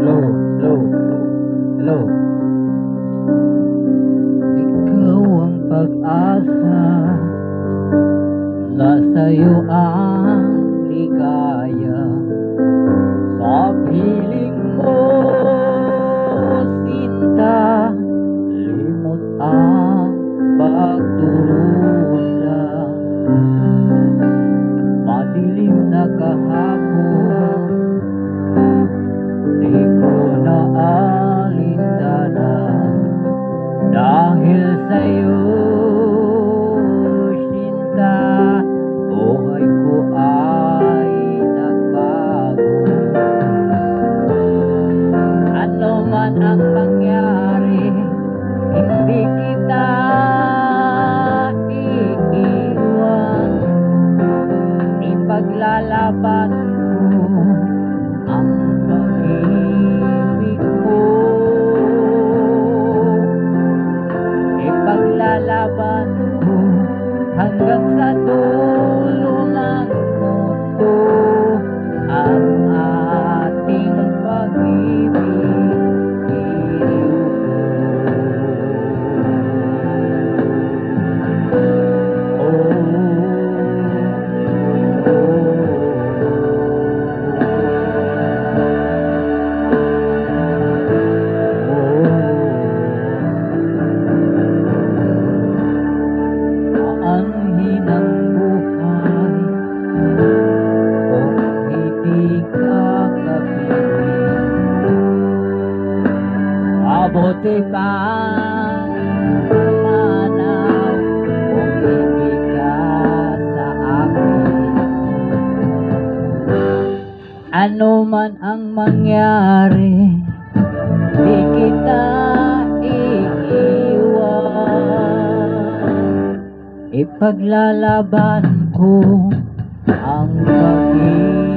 Low, low, low. Ikaw ang pag-asa, nasa'yo ang ligaya. Sa piling mo, sinta, limot ang pagdurusa. Madilim na kahapon, di ko na alintana. Dahil sa'yo, sinta, buhay ko ay nagbago. Ano man ang mangyari, hindi kita iiwan. Ipaglalaban ko ang pag-ibig mo. Ipaglalaban ko hanggang sa dulo ng mundo ang ating pag-ibig. Aanhin ang buhay kung hindi ka kapiling. Mabuti pang pumanaw kung hindi ka sa akin. Ano man ang mangyari, di kita iiwan. Ipaglalaban ko ang pag-ibig.